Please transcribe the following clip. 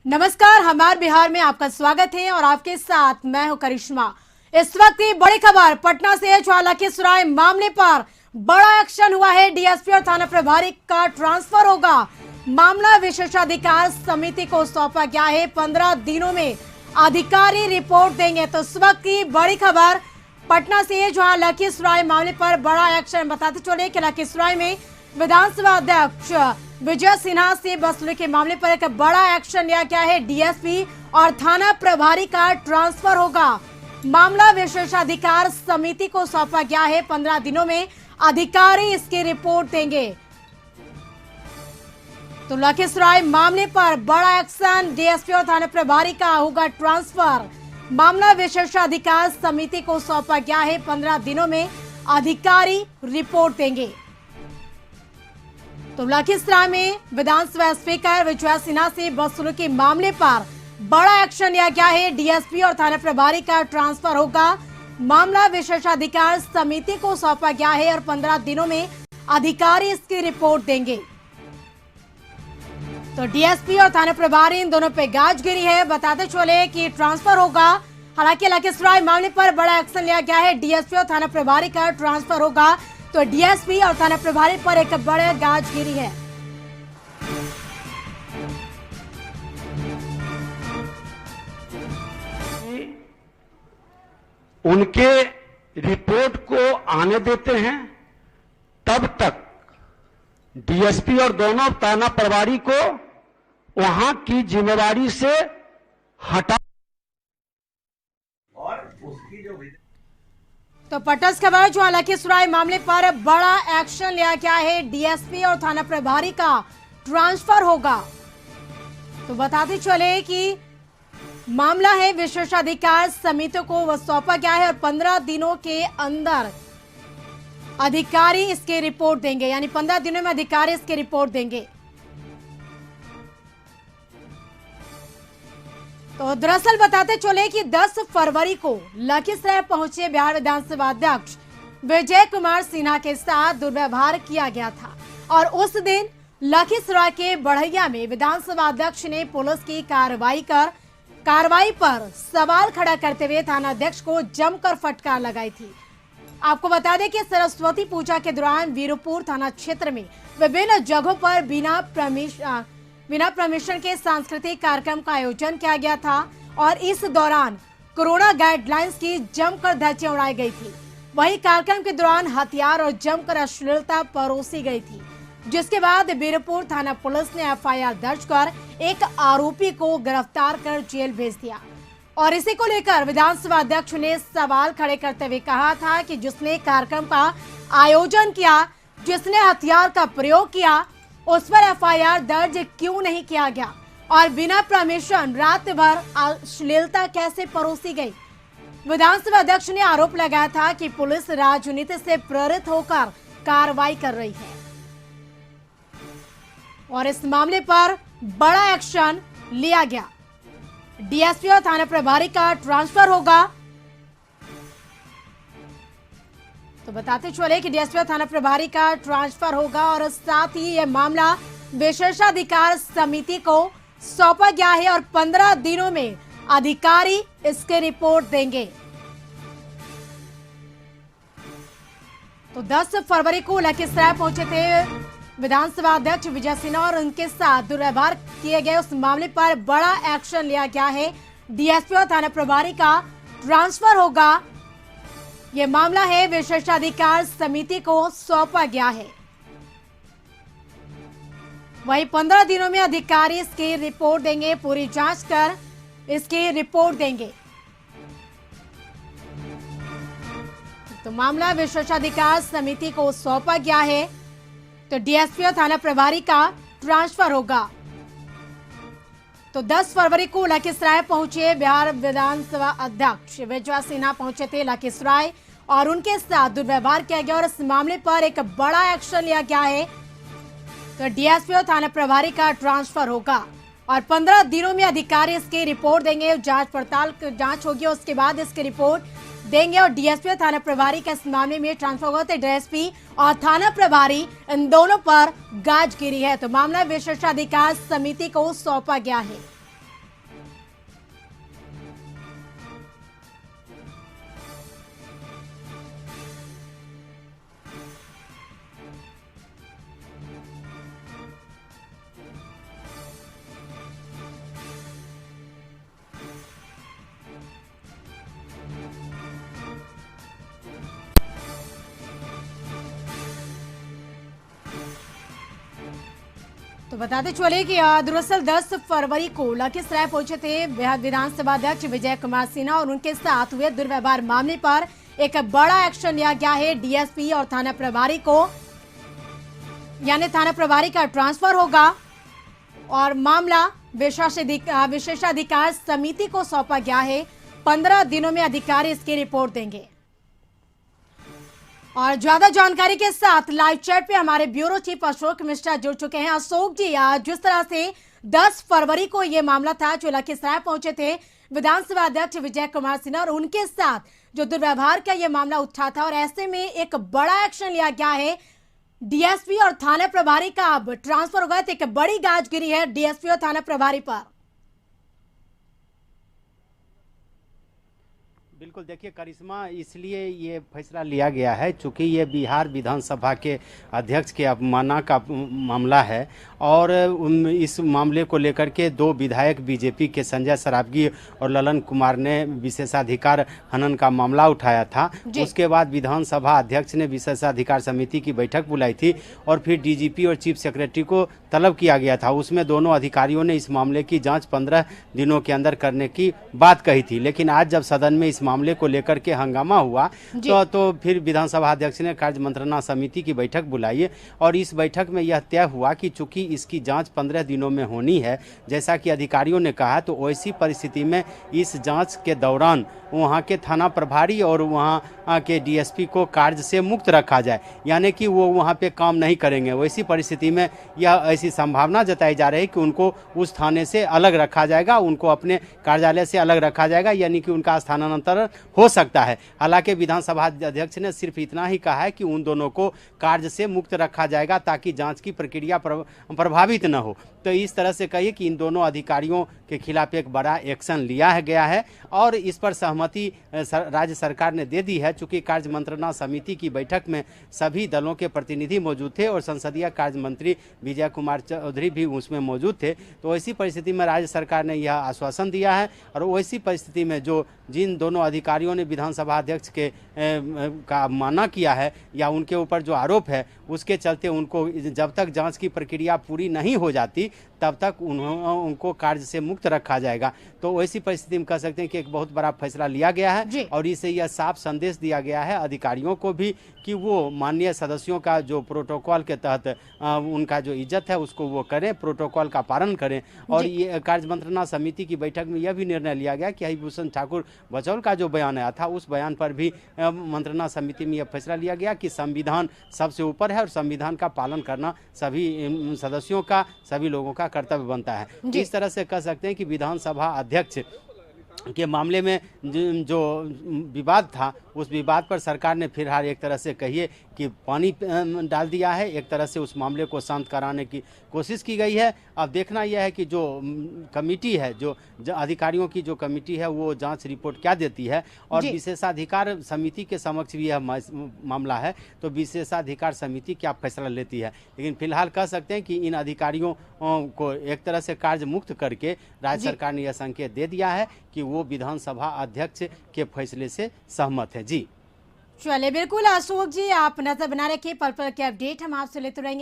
नमस्कार, हमारे बिहार में आपका स्वागत है और आपके साथ मैं हूं करिश्मा। इस वक्त की बड़ी खबर पटना से लखीसराय मामले पर बड़ा एक्शन हुआ है। डीएसपी और थाना प्रभारी का ट्रांसफर होगा। मामला विशेषाधिकार समिति को सौंपा गया है। 15 दिनों में अधिकारी रिपोर्ट देंगे। तो इस वक्त की बड़ी खबर पटना से जहां लखीसराय मामले पर बड़ा एक्शन। बताते चले कि लखीसराय में विधानसभा अध्यक्ष विजय सिन्हा से वसूली के मामले पर एक बड़ा एक्शन लिया गया है। डीएसपी और थाना प्रभारी का ट्रांसफर होगा। मामला विशेषाधिकार समिति को सौंपा गया है। 15 दिनों में अधिकारी इसकी रिपोर्ट देंगे। तो लखीसराय मामले पर बड़ा एक्शन। डीएसपी और थाना प्रभारी का होगा ट्रांसफर। मामला विशेषाधिकार समिति को सौंपा गया है। 15 दिनों में अधिकारी रिपोर्ट देंगे। तो लखीसराय में विधानसभा स्पीकर विजय सिन्हा से वसूली के मामले पर बड़ा एक्शन लिया गया है। डीएसपी और थाना प्रभारी का ट्रांसफर होगा। मामला विशेषाधिकार समिति को सौंपा गया है और 15 दिनों में अधिकारी इसकी रिपोर्ट देंगे। तो डीएसपी और थाना प्रभारी इन दोनों पे गाज गिरी है। बताते चले कि ट्रांसफर होगा। हालांकि लखीसराय मामले पर बड़ा एक्शन लिया गया है। डीएसपी और थाना प्रभारी का ट्रांसफर होगा। तो डीएसपी और थाना प्रभारी पर एक बड़े गाज गिरी है। उनके रिपोर्ट को आने देते हैं, तब तक डीएसपी और दोनों थाना प्रभारी को वहां की जिम्मेदारी से हटा। तो पटस खबर जो लखीसराय मामले पर बड़ा एक्शन लिया गया है। डीएसपी और थाना प्रभारी का ट्रांसफर होगा। तो बताते चले कि मामला है विशेषाधिकार समिति को वह सौंपा गया है और 15 दिनों के अंदर अधिकारी इसकी रिपोर्ट देंगे। यानी 15 दिनों में अधिकारी इसकी रिपोर्ट देंगे। तो दरअसल बताते चले कि 10 फरवरी को लखीसराय पहुंचे बिहार विधानसभा अध्यक्ष विजय कुमार सिन्हा के साथ दुर्व्यवहार किया गया था और उस दिन लखीसराय के बढ़ैया में विधानसभा अध्यक्ष ने पुलिस की कार्रवाई पर सवाल खड़ा करते हुए थाना अध्यक्ष को जमकर फटकार लगाई थी। आपको बता दें कि सरस्वती पूजा के दौरान वीरपुर थाना क्षेत्र में विभिन्न जगहों पर बिना परमिशन के सांस्कृतिक कार्यक्रम का आयोजन किया गया था और इस दौरान कोरोना गाइडलाइंस की जमकर धज्जियां उड़ाई गई थी। वहीं कार्यक्रम के दौरान हथियार और जमकर अश्लीलता परोसी गई थी, जिसके बाद वीरपुर थाना पुलिस ने एफआईआर दर्ज कर एक आरोपी को गिरफ्तार कर जेल भेज दिया। और इसी को लेकर विधानसभा अध्यक्ष ने सवाल खड़े करते हुए कहा था कि जिसने कार्यक्रम का आयोजन किया, जिसने हथियार का प्रयोग किया, उस पर एफआईआर दर्ज क्यों नहीं किया गया और बिना परमिशन रात भर अश्लीलता कैसे परोसी गई। विधानसभा अध्यक्ष ने आरोप लगाया था कि पुलिस राजनीति से प्रेरित होकर कार्रवाई कर रही है और इस मामले पर बड़ा एक्शन लिया गया। डीएसपी और थाना प्रभारी का ट्रांसफर होगा। तो बताते चले कि डीएसपी और थाना प्रभारी का ट्रांसफर होगा और साथ ही यह मामला विशेषाधिकार समिति को सौंपा गया है और 15 दिनों में अधिकारी इसके रिपोर्ट देंगे। तो 10 फरवरी को लखीसराय पहुंचे थे विधानसभा अध्यक्ष विजय सिन्हा और उनके साथ दुर्व्यवहार किए गए उस मामले पर बड़ा एक्शन लिया गया है। डीएसपी और थाना प्रभारी का ट्रांसफर होगा। यह मामला है विशेषाधिकार समिति को सौंपा गया है। वहीं 15 दिनों में अधिकारी इसकी रिपोर्ट देंगे। पूरी जांच कर इसकी रिपोर्ट देंगे। तो मामला विशेषाधिकार समिति को सौंपा गया है। तो डीएसपी और थाना प्रभारी का ट्रांसफर होगा। तो 10 फरवरी को लखीसराय पहुंचे बिहार विधानसभा अध्यक्ष विजय सिन्हा पहुंचे थे लखीसराय और उनके साथ दुर्व्यवहार किया गया और इस मामले पर एक बड़ा एक्शन लिया गया है। तो डीएसपी और थाना प्रभारी का ट्रांसफर होगा और 15 दिनों में अधिकारी इसकी रिपोर्ट देंगे। जांच होगी, उसके बाद इसकी रिपोर्ट देंगे और डीएसपी और थाना प्रभारी का इस मामले में ट्रांसफर होगा। तो डीएसपी और थाना प्रभारी इन दोनों पर गाज गिरी है। तो मामला विशेषाधिकार समिति को सौंपा गया है। बताते चले कि दरअसल 10 फरवरी को लखीसराय पहुंचे थे बिहार विधानसभा अध्यक्ष विजय कुमार सिन्हा और उनके साथ हुए दुर्व्यवहार मामले पर एक बड़ा एक्शन लिया गया है। डीएसपी और थाना प्रभारी को यानी थाना प्रभारी का ट्रांसफर होगा और मामला विशेषाधिकार समिति को सौंपा गया है। 15 दिनों में अधिकारी इसकी रिपोर्ट देंगे। और ज्यादा जानकारी के साथ लाइव चैट पे हमारे ब्यूरो चीफ अशोक मिश्रा जुड़ चुके हैं। अशोक जी, जिस तरह से 10 फरवरी को यह मामला था जो लखीसराय पहुंचे थे विधानसभा अध्यक्ष विजय कुमार सिन्हा और उनके साथ जो दुर्व्यवहार का यह मामला उठा था और ऐसे में एक बड़ा एक्शन लिया गया है। डीएसपी और थाना प्रभारी का अब ट्रांसफर होगा, तो एक बड़ी गाज गिरी है डीएसपी और थाना प्रभारी पर। बिल्कुल, देखिए करिश्मा, इसलिए ये फैसला लिया गया है चूंकि ये बिहार विधानसभा के अध्यक्ष के अवमानना का मामला है और इस मामले को लेकर के 2 विधायक बीजेपी के संजय सरावगी और ललन कुमार ने विशेषाधिकार हनन का मामला उठाया था। उसके बाद विधानसभा अध्यक्ष ने विशेषाधिकार समिति की बैठक बुलाई थी और फिर डीजीपी और चीफ सेक्रेटरी को तलब किया गया था। उसमें दोनों अधिकारियों ने इस मामले की जाँच 15 दिनों के अंदर करने की बात कही थी, लेकिन आज जब सदन में इस मामले को लेकर के हंगामा हुआ तो फिर विधानसभा अध्यक्ष ने कार्य मंत्रणा समिति की बैठक बुलाई और इस बैठक में यह तय हुआ कि चूंकि इसकी जांच 15 दिनों में होनी है, जैसा कि अधिकारियों ने कहा, तो वैसी परिस्थिति में इस जांच के दौरान वहां के थाना प्रभारी और वहां के डीएसपी को कार्य से मुक्त रखा जाए, यानी कि वो वहां पे काम नहीं करेंगे। वैसी परिस्थिति में यह ऐसी संभावना जताई जा रही है कि उनको उस थाने से अलग रखा जाएगा, उनको अपने कार्यालय से अलग रखा जाएगा, यानी कि उनका स्थानांतरण हो सकता है। हालांकि विधानसभा अध्यक्ष ने सिर्फ इतना ही कहा है कि उन दोनों को कार्य से मुक्त रखा जाएगा ताकि जांच की प्रक्रिया प्रभावित न हो। तो इस तरह से कहिए कि इन दोनों अधिकारियों के खिलाफ एक बड़ा एक्शन लिया गया है और इस पर सहमति राज्य सरकार ने दे दी है। चूंकि कार्य मंत्रणा समिति की बैठक में सभी दलों के प्रतिनिधि मौजूद थे और संसदीय कार्य मंत्री विजय कुमार चौधरी भी उसमें मौजूद थे, तो ऐसी परिस्थिति में राज्य सरकार ने यह आश्वासन दिया है और वैसी परिस्थिति में जिन दोनों अधिकारियों ने विधानसभा अध्यक्ष के का माना किया है या उनके ऊपर जो आरोप है, उसके चलते उनको जब तक जांच की प्रक्रिया पूरी नहीं हो जाती तब तक उनको कार्य से मुक्त रखा जाएगा। तो वैसी परिस्थिति में कह सकते हैं कि एक बहुत बड़ा फैसला लिया गया है और इससे यह साफ संदेश दिया गया है अधिकारियों को भी कि वो माननीय सदस्यों का जो प्रोटोकॉल के तहत उनका जो इज्जत है उसको वो करें, प्रोटोकॉल का पालन करें। और ये कार्य मंत्रणा समिति की बैठक में यह भी निर्णय लिया गया कि हरिभूषण ठाकुर बचौल का जो बयान आया था उस बयान पर भी मंत्रणा समिति में यह फैसला लिया गया कि संविधान सबसे ऊपर है और संविधान का पालन करना सभी सदस्यों का, सभी लोगों का कर्तव्य बनता है। इस तरह से कह सकते हैं कि विधानसभा अध्यक्ष के मामले में जो विवाद था उस विवाद पर सरकार ने फिलहाल एक तरह से कहिए कि पानी डाल दिया है, एक तरह से उस मामले को शांत कराने की कोशिश की गई है। अब देखना यह है कि जो कमेटी है, जो अधिकारियों की जो कमेटी है वो जांच रिपोर्ट क्या देती है और विशेषाधिकार समिति के समक्ष भी यह मामला है, तो विशेषाधिकार समिति क्या फैसला लेती है। लेकिन फिलहाल कह सकते हैं कि इन अधिकारियों को एक तरह से कार्य मुक्त करके राज्य सरकार ने यह संकेत दे दिया है कि वो विधानसभा अध्यक्ष के फैसले से सहमत है। जी चलिए, बिल्कुल अशोक जी, आप नजर बना रखिए, पल पल के अपडेट हम आपसे लेते रहेंगे।